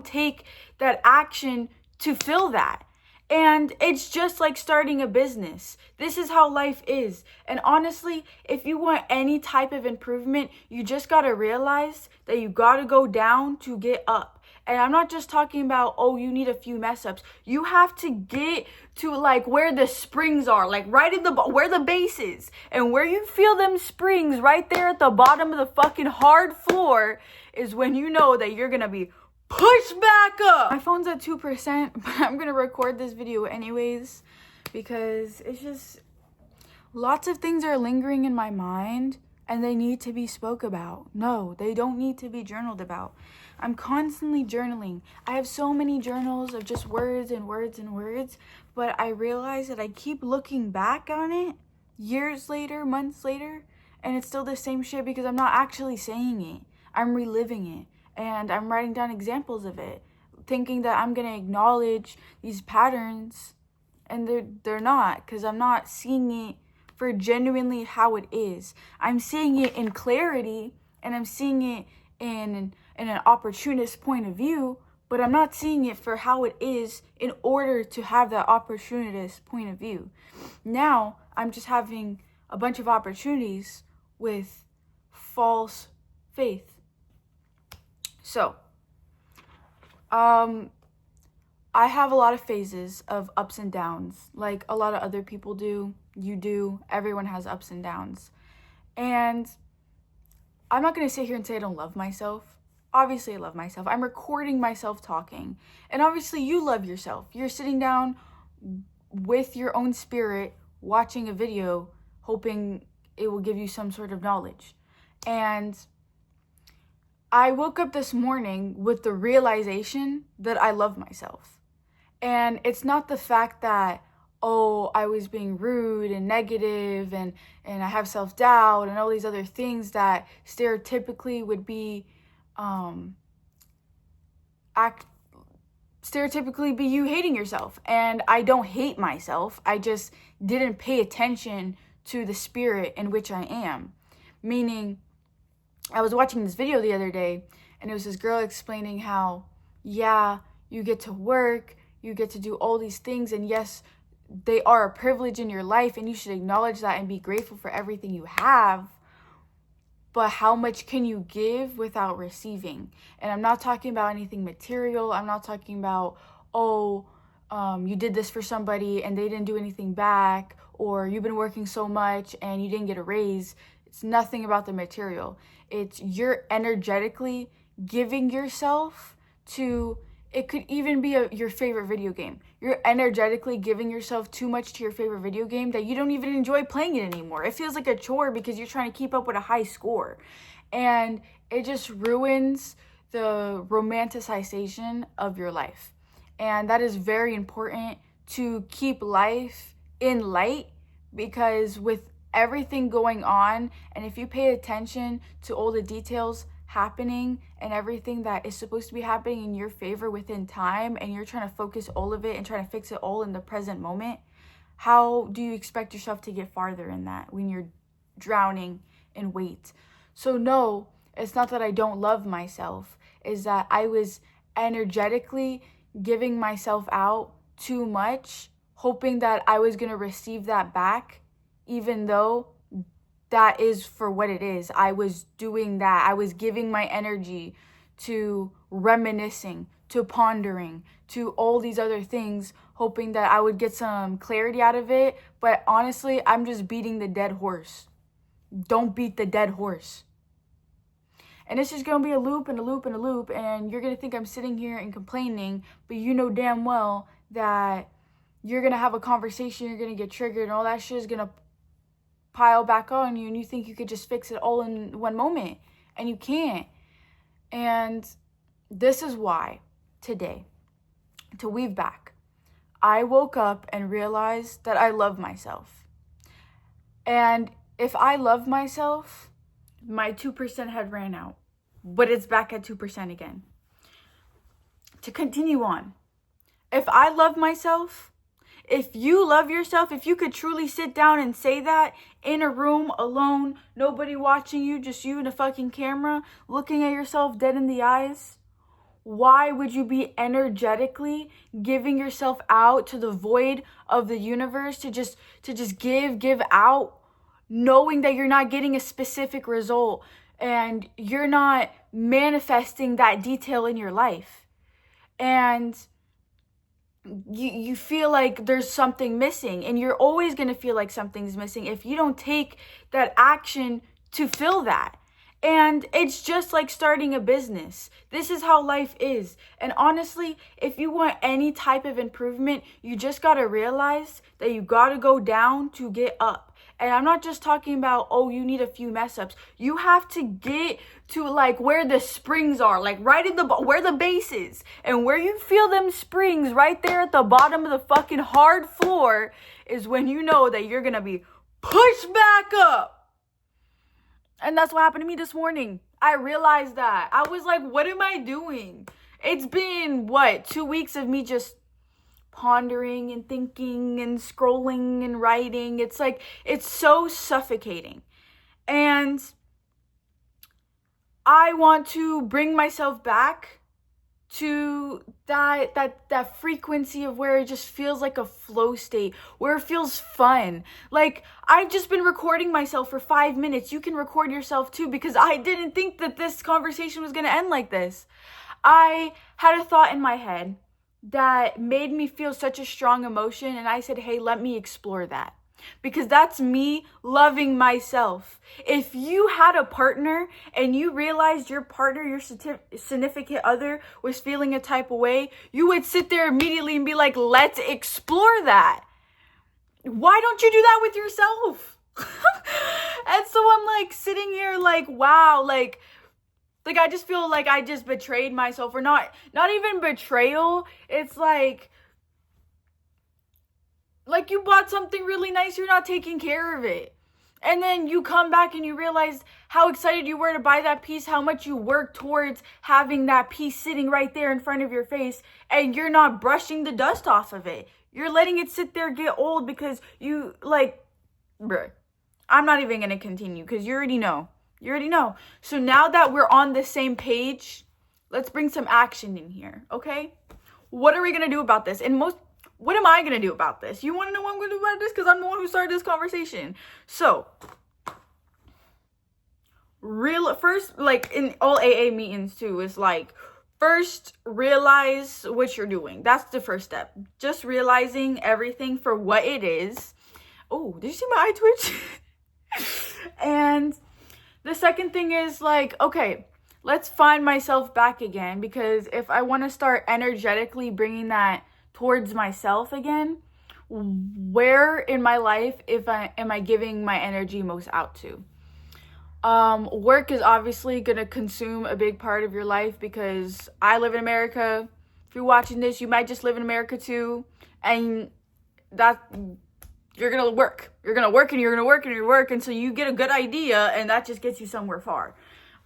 take that action to fill that. And it's just like starting a business. This is how life is. And honestly, if you want any type of improvement, you just got to realize that you got to go down to get up. And I'm not just talking about, oh, you need a few mess ups. You have to get to like where the springs are, like right in where the base is. And where you feel them springs right there at the bottom of the fucking hard floor is when you know that you're going to be push back up. My phone's at 2%, but I'm gonna record this video anyways because it's just lots of things are lingering in my mind and they need to be spoke about. No, they don't need to be journaled about. I'm constantly journaling. I have so many journals of just words and words and words, but I realize that I keep looking back on it years later, months later, and it's still the same shit because I'm not actually saying it. I'm reliving it. And I'm writing down examples of it, thinking that I'm going to acknowledge these patterns, and they're not, because I'm not seeing it for genuinely how it is. I'm seeing it in clarity, and I'm seeing it in an opportunist point of view, but I'm not seeing it for how it is in order to have that opportunist point of view. Now, I'm just having a bunch of opportunities with false faith. So, I have a lot of phases of ups and downs, like a lot of other people do, you do, everyone has ups and downs. And I'm not going to sit here and say I don't love myself. Obviously, I love myself. I'm recording myself talking. And obviously, you love yourself. You're sitting down with your own spirit, watching a video, hoping it will give you some sort of knowledge. And I woke up this morning with the realization that I love myself. And it's not the fact that, oh, I was being rude and negative and I have self-doubt and all these other things that stereotypically would be, stereotypically be you hating yourself. And I don't hate myself. I just didn't pay attention to the spirit in which I am. Meaning, I was watching this video the other day, and it was this girl explaining how, yeah, you get to work, you get to do all these things, and yes, they are a privilege in your life, and you should acknowledge that and be grateful for everything you have, but how much can you give without receiving? And I'm not talking about anything material. I'm not talking about, you did this for somebody, and they didn't do anything back, or you've been working so much, and you didn't get a raise. It's nothing about the material. It's you're energetically giving yourself to, it could even be your favorite video game. You're energetically giving yourself too much to your favorite video game that you don't even enjoy playing it anymore. It feels like a chore because you're trying to keep up with a high score. And it just ruins the romanticization of your life. And that is very important to keep life in light, because with everything going on, and if you pay attention to all the details happening and everything that is supposed to be happening in your favor within time, and you're trying to focus all of it and trying to fix it all in the present moment, how do you expect yourself to get farther in that when you're drowning in weight? So no, it's not that I don't love myself, is that I was energetically giving myself out too much, hoping that I was going to receive that back, even though that is for what it is. I was doing that. I was giving my energy to reminiscing, to pondering, to all these other things, hoping that I would get some clarity out of it. But honestly, I'm just beating the dead horse. Don't beat the dead horse. And it's just going to be a loop and a loop and a loop. And you're going to think I'm sitting here and complaining, but you know damn well that you're going to have a conversation, you're going to get triggered, and all that shit is going to pile back on you, and you think you could just fix it all in one moment, and you can't. And this is why today, to weave back, I woke up and realized that I love myself. And if I love myself, my 2% had ran out, but it's back at 2% again. To continue on, if I love myself, if you love yourself, if you could truly sit down and say that in a room alone, nobody watching you, just you and a fucking camera, looking at yourself dead in the eyes, why would you be energetically giving yourself out to the void of the universe to just give out, knowing that you're not getting a specific result and you're not manifesting that detail in your life? And you feel like there's something missing, and you're always going to feel like something's missing if you don't take that action to fill that. And it's just like starting a business. This is how life is. And honestly, if you want any type of improvement, you just got to realize that you got to go down to get up. And I'm not just talking about, oh, you need a few mess ups. You have to get to like where the springs are, like right in where the base is. And where you feel them springs right there at the bottom of the fucking hard floor is when you know that you're going to be pushed back up. And that's what happened to me this morning. I realized that. I was like, what am I doing? It's been, 2 weeks of me just pondering and thinking and scrolling and writing. It's like, it's so suffocating. And I want to bring myself back to that frequency of where it just feels like a flow state, where it feels fun. Like, I've just been recording myself for 5 minutes. You can record yourself too, because I didn't think that this conversation was going to end like this. I had a thought in my head that made me feel such a strong emotion, and I said, hey, let me explore that. Because that's me loving myself. If you had a partner and you realized your partner, your significant other, was feeling a type of way, you would sit there immediately and be like, let's explore that. Why don't you do that with yourself? And so I'm like sitting here like, wow, like I just feel like I just betrayed myself. Or not even betrayal. It's like you bought something really nice, you're not taking care of it. And then you come back and you realize how excited you were to buy that piece, how much you worked towards having that piece sitting right there in front of your face, and you're not brushing the dust off of it. You're letting it sit there, get old, because you bruh, I'm not even going to continue because you already know. So now that we're on the same page, let's bring some action in here, okay? What are we going to do about this? What am I going to do about this? You want to know what I'm going to do about this? Because I'm the one who started this conversation. So, first, like in all AA meetings too, is like, first, realize what you're doing. That's the first step. Just realizing everything for what it is. Oh, did you see my eye twitch? And the second thing is like, okay, let's find myself back again. Because if I want to start energetically bringing that towards myself again, where in my life am I giving my energy most out to? Work is obviously going to consume a big part of your life, because I live in America. If you're watching this, you might just live in America too, and that you're going to work. You're going to work and you're going to work and you work until you get a good idea, and that just gets you somewhere far.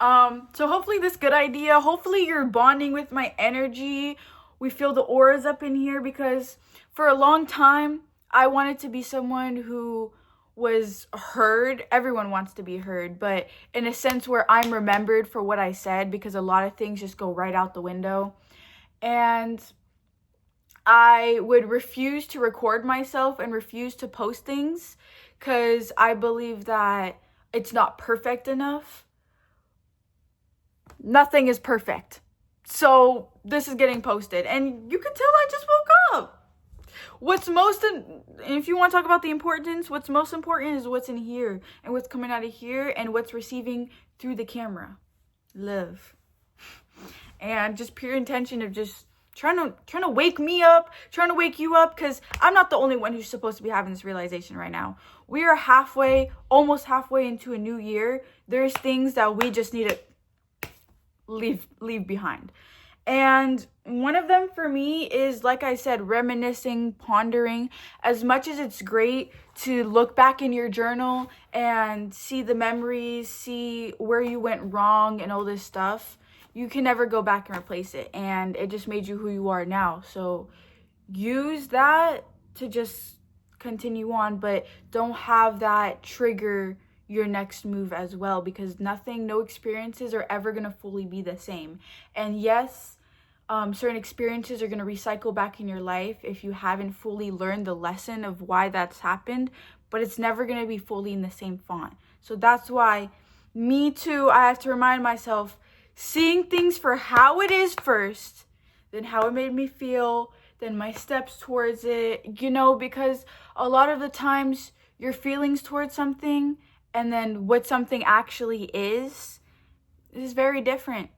So hopefully this good idea, hopefully you're bonding with my energy. We feel the auras up in here, because for a long time, I wanted to be someone who was heard. Everyone wants to be heard, but in a sense where I'm remembered for what I said, because a lot of things just go right out the window. And I would refuse to record myself and refuse to post things because I believe that it's not perfect enough. Nothing is perfect. So this is getting posted, and you can tell I just woke up. If you want to talk about the importance, what's most important is what's in here and what's coming out of here and what's receiving through the camera. Love. And just pure intention of just trying to wake me up, trying to wake you up, because I'm not the only one who's supposed to be having this realization right now. We are almost halfway into a new year. There's things that we just need to leave behind. And one of them for me is, like I said, reminiscing, pondering. As much as it's great to look back in your journal and see the memories, see where you went wrong and all this stuff, you can never go back and replace it. And it just made you who you are now. So use that to just continue on, but don't have that trigger your next move as well, because no experiences are ever going to fully be the same. And yes, Certain experiences are going to recycle back in your life if you haven't fully learned the lesson of why that's happened, but it's never going to be fully in the same font. So that's why, me too, I have to remind myself, seeing things for how it is first, then how it made me feel, then my steps towards it, you know, because a lot of the times your feelings towards something and then what something actually is very different.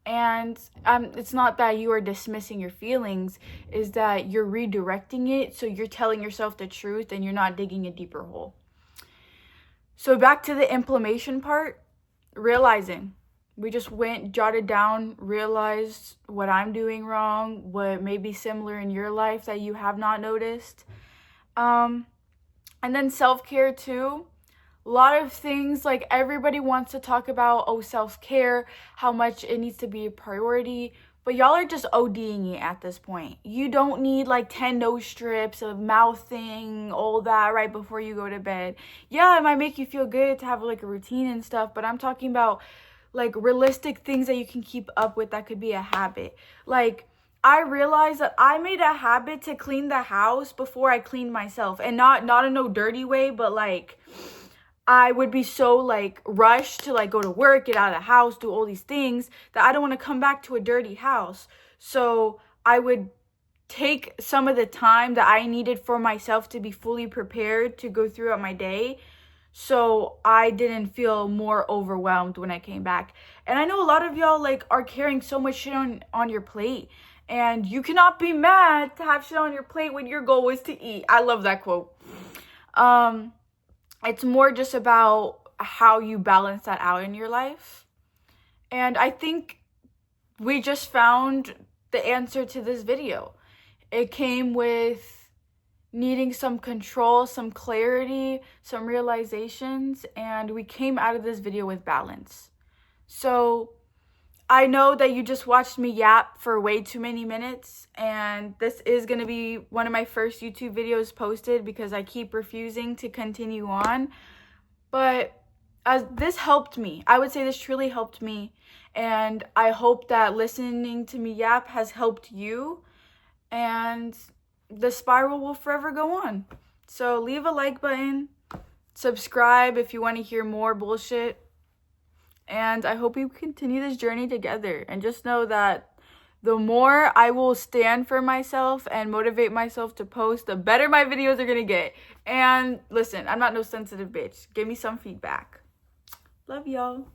And it's not that you are dismissing your feelings, is that you're redirecting it, so you're telling yourself the truth and you're not digging a deeper hole. So back to the inflammation part, realizing. We just went, jotted down, realized what I'm doing wrong, what may be similar in your life that you have not noticed. And then self-care too. A lot of things, like everybody wants to talk about, self-care, how much it needs to be a priority, but y'all are just ODing it at this point. You don't need like 10 nose strips, of mouthing, all that right before you go to bed. Yeah, it might make you feel good to have like a routine and stuff, but I'm talking about like realistic things that you can keep up with that could be a habit. Like, I realized that I made a habit to clean the house before I cleaned myself, and not in no dirty way, but like I would be so like rushed to like go to work, get out of the house, do all these things that I don't want to come back to a dirty house. So I would take some of the time that I needed for myself to be fully prepared to go throughout my day, so I didn't feel more overwhelmed when I came back. And I know a lot of y'all like are carrying so much shit on your plate, and you cannot be mad to have shit on your plate when your goal is to eat. I love that quote. It's more just about how you balance that out in your life. And I think we just found the answer to this video. It came with needing some control, some clarity, some realizations, and we came out of this video with balance. So I know that you just watched me yap for way too many minutes, and this is going to be one of my first YouTube videos posted because I keep refusing to continue on. But as this helped me, I would say this truly helped me, and I hope that listening to me yap has helped you, and the spiral will forever go on. So leave a like button, subscribe if you want to hear more bullshit, and I hope we continue this journey together. And just know that the more I will stand for myself and motivate myself to post, the better my videos are gonna get. And listen, I'm not no sensitive bitch. Give me some feedback. Love y'all.